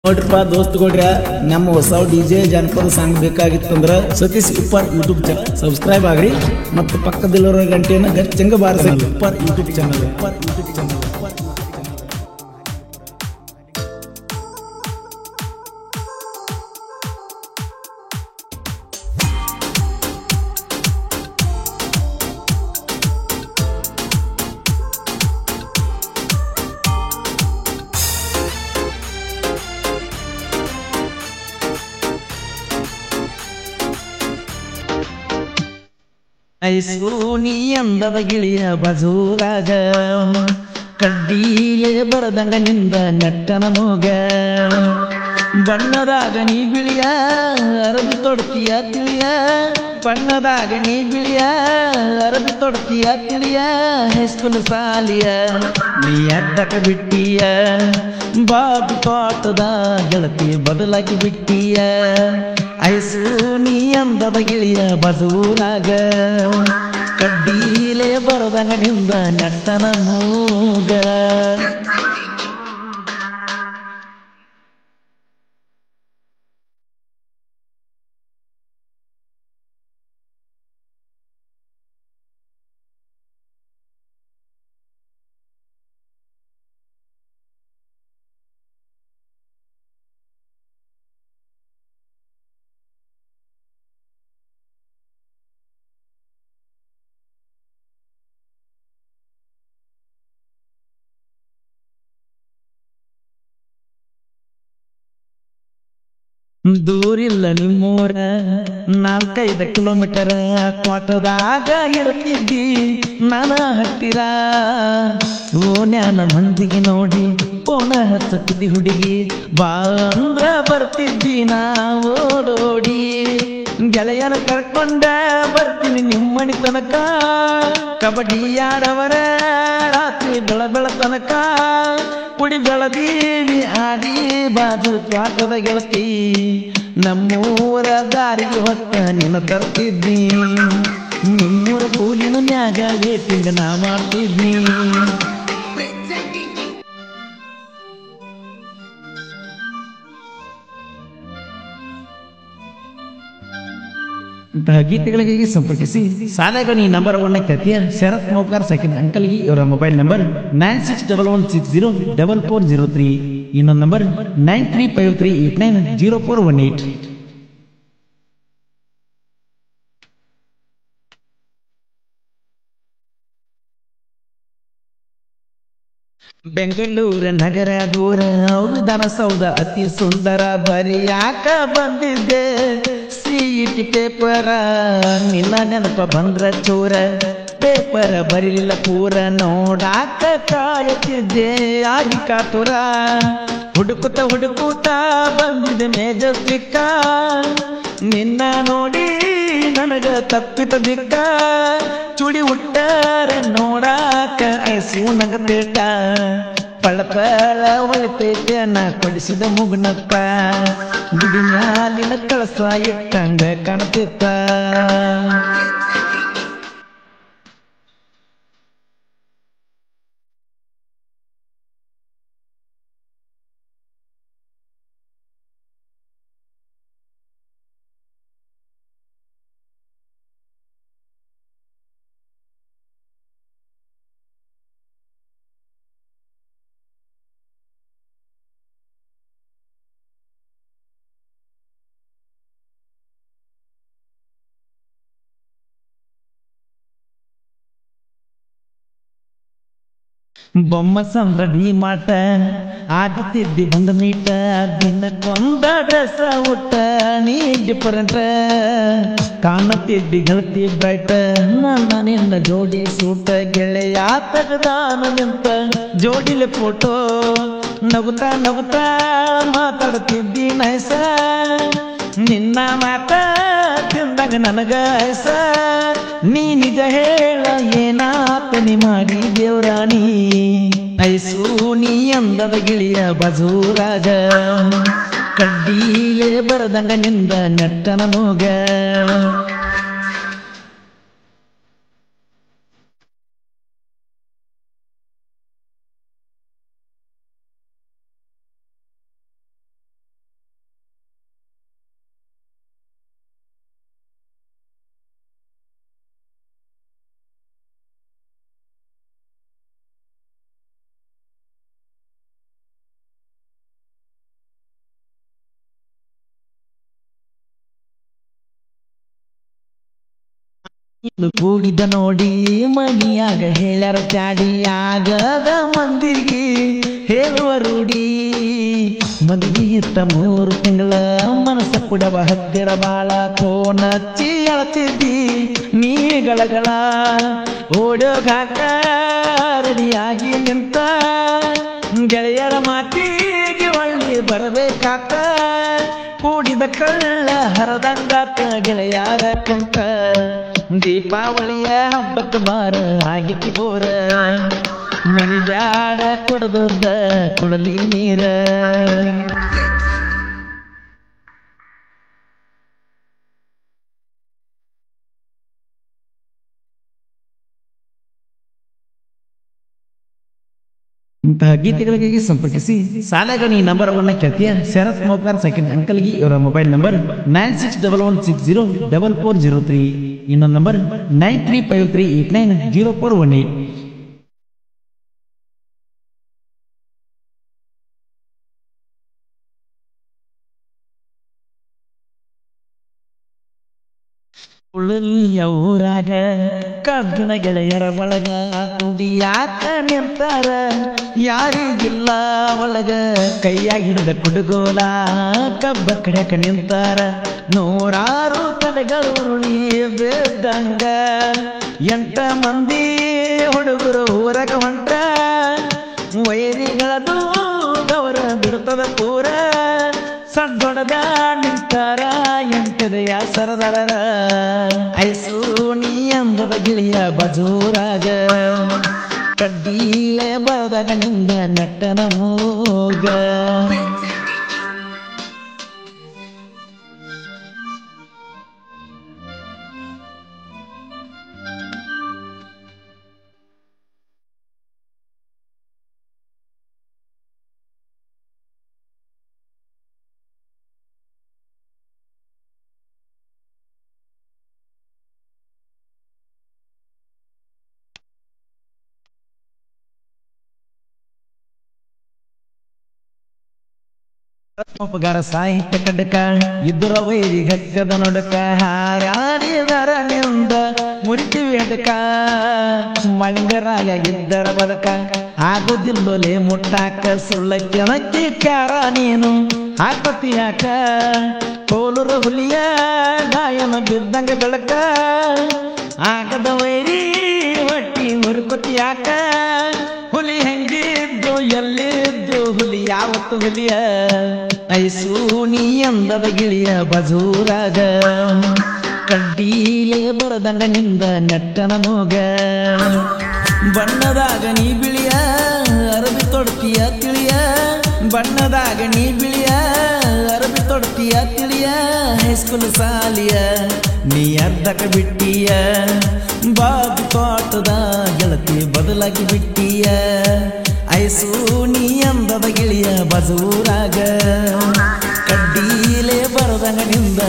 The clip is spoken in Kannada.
ನೋಡ್ರಪ್ಪ ದೋಸ್ತುಗಳ್ರ ನಮ್ಮ ಹೊಸ ಡಿಜೆ ಜಾನಪದ ಸಾಂಗ್ ಬೇಕಾಗಿತ್ತಂದ್ರ Satish Uppar YouTube channel subscribe ಆಗ್ರಿ ಮತ್ತು ಪಕ್ಕದಲ್ಲಿರೋ ಗಂಟೆಯನ್ನು ಗಚ್ಚಂಗ ಬಾರಿಸಿ ಉಪ್ಪಾರ್ ಯೂಟ್ಯೂಬ್ ಚಾನಲ್ ಐಸೂನಿ ಅಂದದ ಗಿಳಿಯ ಬಜೂರಾಗ ಕಡ್ಡಿಯೇ ಬರದಂಗ ನಿಂದ ನೆಟ್ಟನ ಮೂಗ ಬಣ್ಣದಾಗ ನೀ ಬಿಳಿಯ ಅರಬಿ ತೊಡ್ತಿಯ ತಿಳಿಯ ಬಣ್ಣದಾಗ ನೀ ಬಿಳಿಯ ಅರಬಿ ತೊಡ್ತಿಯ ತಿಳಿಯ ಹೈಸ್ಕೂಲ್ ಸಾಲಿಯ ನೀ ಅಡ್ಡಕ ಬಿಟ್ಟಿಯ ಬಾಬಿ ತೋಟದ ಗೆಳತಿ ಬದಲಾಗಿ ಬಿಟ್ಟಿಯ ಐಸೂನಿ ಅಂದದ ಗಿಳಿಯ ಬಜೂರಾಗ ಕಡ್ಡೀಲೆ ಬರದಂಗ ನಿಂದ ನೆಟ್ಟನ ಮೂಗ ದೂರಿಲ್ಲ ನಿಮ್ಮೂರ 4-5 ಕಿಲೋಮೀಟರ್ ಕ್ವಾಟದಾಗ ಇರ್ತಿದ್ದಿ ನನ್ನ ಹತ್ತಿರ ಓನ್ಯಾನ ಮಂದಿಗೆ ನೋಡಿ ಪೋಣ ಹಚ್ಚತ್ತಿದ್ದಿ ಹುಡುಗಿ ಬಾ ಅಂದ್ರ ಬರ್ತಿದ್ದಿ ನಾ ಓಡೋಡಿ ಗೆಳೆಯನ ಕರ್ಕೊಂಡ ಬರ್ತೀನಿ ನಿಮ್ಮಣಿ ತನಕ ಕಬಡ್ಡಿ ಆಡವರ ರಾತ್ರಿ ಬೆಳ ತನಕ ಕುಡಿ ಬೆಳದೀವಿ ಆಡಿ ಬಾಜು ತ್ವಾಟದ ಗೆಳತಿ ನಮ್ಮೂರ ದಾರಿಗೆ ಹೊತ್ತ ನಿನ್ನ ತರ್ತಿದ್ನಿ ನಿಮ್ಮೂರ ಕೂಲಿನ ಮ್ಯಾಗ ವೇಟಿಂಗ ನಾ ಮಾಡ್ತಿದ್ನಿ ಇಂತಹ ಗೀತೆಗಳಿಗೆ ಸಂಪರ್ಕಿಸಿ ಸಾಲಗಣಿ ನಂಬರ್ 1 ಕತಿಯ ಶರತ್ ಮೌಕಾರ್ ಸೆಕೆಂಡ್ ಅಂಕಲ್ಗೆ ಇವರ ಮೊಬೈಲ್ ನಂಬರ್ 9611604403 ಇನ್ನೊಂದು ನಂಬರ್ 9353890418 ಬೆಂಗಳೂರು ನಗರ ದೂರ ವಿಧಾನಸೌಧ ಅತಿ ಸುಂದರ ಬರಿಯಾಕ ಬಂದಿದ್ದೆ ಸಿಇಟಿ ಪೇಪರ ನಿನ್ನ ನೆನಪ ಬಂದ್ರ ಚೂರ ಪೇಪರ ಬರಿಲಿಲ್ಲ ಪೂರ ನೋಡಾಕ ಕಾಯುತ್ತಿದ್ದೆ ಆಗಿ ಕಾತುರ ಹುಡುಕುತ್ತ ಬಂದಿದೆ ಮೇಜಸ್ಟಿಕ್ಕ ನಿನ್ನ ನೋಡಿ ನನಗ ತಪ್ಪಿತ ದಿಕ್ಕ ಚುಡಿ ಉಟ್ಟಾರ ನೋಡಾಕ ಐಸು ನಗತೇಟ ಪಳ ಒಳಿತೈತೆ ನಾ ಕೊಡಿಸಿದ ಮುಗುನಕ್ಕ ಗುಡಿ ಮ್ಯಾಲಿನ ಕಳಸ ಇಟ್ಟಂಗ ಕಾಣ್ತಿತ್ತ ಬೊಮ್ಮ ಸಂದ್ರಡಿ ಮಾಟ ಆಗುತ್ತಿದ್ದಿ ಬಂದ ಮೀಟ ದಿನಕ್ಕೊಂದ ಡ್ರೆಸ್ ಉಟ್ಟ ನೀ ಡಿಫರೆಂಟ್ ಕಾಣುತ್ತಿದ್ದಿ ಗೆಳತಿ ಬ್ರೈಟ್ ನನ್ನ ನಿನ್ನ ಜೋಡಿ ಸೂಟ ಗೆಳೆಯ ತೆಗದಾನು ನಿಂತ ಜೋಡಿಲೆ ಫೋಟೋ ನಗುತ್ತಾ ಮಾತಾಡ್ತಿದ್ದಿ ನೈಸ ನಿನ್ನ ಮಾತ ತಿಂದಾಗ ನನಗ ಐಸ ನೀ ನಿಜ ಹೇಳ ಏನಾತನಿ ಮಾಡಿ ದೇವ್ರಾಣಿ ಐಸು ನೀ ಅಂದದ ಗಿಳಿಯ ಬಜೂರಾಗ ಕಡ್ಡಿಯೇ ಬರದಂಗ ನಿಂದ ನೆಟ್ಟನ ಮೂಗ ಇದು ಕೂಡಿದ ನೋಡಿ ಮನಿಯಾಗ ಹೇಳ್ಯಾರ ಚಾಡಿ ಆಗದ ಮಂದಿಗೆ ಹೇಳುವ ರೂಢಿ ಮದುವೆ ಇತ್ತ 3 ತಿಂಗಳ ಮನಸ್ಸ ಕುಡವ ಹತ್ತಿರ ಬಾಳ ಕೋನಚ್ಚಿ ಅಳತಿದ್ದಿ ನೀ ಗಳಗಳ ಓಡೋಗಾಕ ರೆಡಿಯಾಗಿ ನಿಂತ ಗೆಳೆಯರ ಮಾತಿಗೆ ಒಳ್ಳೆ ಬರಬೇಕಾತ ಕೂಡಿದ ಕಳ್ಳ ಹರದಂಗಾತ ಗೆಳೆಯರ ಕಂಕ ದೀಪಾವಳಿಯ ಹಬ್ಬಕ್ಕೆ ಬಾರ ಆಗಿಕ್ಕಿ ಬೋರ ಮನಿ ಬ್ಯಾಡ ಕೊಡದ ಕೊಡಲಿ ನೀರ ಇಂತಹ ಗೀತೆಗಳಿಗೆ ಸಂಪರ್ಕಿಸಿ ಸಾಲಗಣಿ ನಂಬರ್ 1 ಕೇಳ್ತೀಯ ಶರತ್ ಮೋಕಾರ್ ಸೆಕೆಂಡ್ ಅಂಕಲ್ಗಿ ಇವರ ಮೊಬೈಲ್ ನಂಬರ್ 9611604403 ಇನ್ನೊಂದು ನಂಬರ್ 9353890418. ಉಳಿಯ ಊರಾಗ ಕಬ್ಬಿನ ಗೆಳೆಯರ ಒಳಗ ಯಾಕ ನಿಂತಾರ ಯಾರಿಗಿಲ್ಲ ಒಳಗ ಕೈಯಾಗಿ ಹಿಡಿದ ಕುಡುಗೋಲ ಕಬ್ಬ ಕಡೆಕ ನಿಂತಾರ ನೂರಾರು ತಲೆಗಳು ಬಿದ್ದಂಗ 8 ಮಂದಿ ಹುಡುಗರು ಊರಗ ಹೊಂಟ ವೈರಿಗಳದು ಗೌರ ಬಿಡ್ತದ ಪೂರ ಸಡ್ಡೊಡದ ನಿಂತಾರ ಎಂಟದೆಯ ಸರದರ ಐಸು ನೀ ಅಂದದ ಗಿಳಿಯ ಬಜೂರಾಗ ಕಡ್ಡೀಲೆ ಬರದಾಗ ನಿಂದ ನಟ್ಟನ ಮೂಗ ಪಗಾರ ಸಾಹಿತ್ಯ ಕಡಕ ಇದ್ದುರ ವೈರಿ ಗಗ್ಗದ ನೊಡಕ ಹಾರಾಡಿದರ ನಿಂದ ಮುರಿತೀವಿ ಹಡಕ ಮಂಗರಾಗ ಇದ್ದರ ಬದಕ ಆಗುದಿಲ್ಲೊಲೆ ಮುಟ್ಟಾಕ ಸುಳ್ಳ ಕೆಣಕಿ ಕ್ಯಾರ ನೀನು ಹಾಕತಿಯಾಕ ಕೋಲುರ ಹುಲಿಯ ಗಾಯನ ಬಿದ್ದಂಗ ಬೆಳಕ ಆಗದ ವೈರಿ ಹೊಟ್ಟಿ ಮುರುಕೊತಿಯಾಕ ಹುಲಿ ಹೆಂಗಿದ್ದು ಎಲ್ಲಿದ್ದು ಹುಲಿ ಯಾವತ್ತು ಹುಲಿಯ ಐಸು ನೀ ಅಂದದ ಗಿಳಿಯ ಬಜೂರಾಗ ಕಡ್ಡೀಲೆ ಬರದಂಗ ನಿಂದ ನೆಟ್ಟನ ನೋಗ ಬಣ್ಣದಾಗ ನೀ ಬಿಳಿಯ ಅರಬಿ ತೊಡ್ತೀಯ ತಿಳಿಯ ಬಣ್ಣದಾಗ ನೀ ಬಿಳಿಯ ಅರಬಿ ತೊಡ್ತೀಯ ತಿಳಿಯ ಹೈಸ್ಕೂಲ್ ಸಾಲಿಯ ನೀ ಅರ್ಧಕ ಬಿಟ್ಟಿಯ ಬಾಬು ತೋಟದ ಗೆಳತಿ ಬದಲಾಗಿ ಬಿಟ್ಟಿಯ ಐಸು ನೀ ಅಂದದ ಗಿಳಿಯ ಬಜೂರಾಗ ಕಡ್ಡೀಲೆ ಬರದಂಗ ನಿಂದ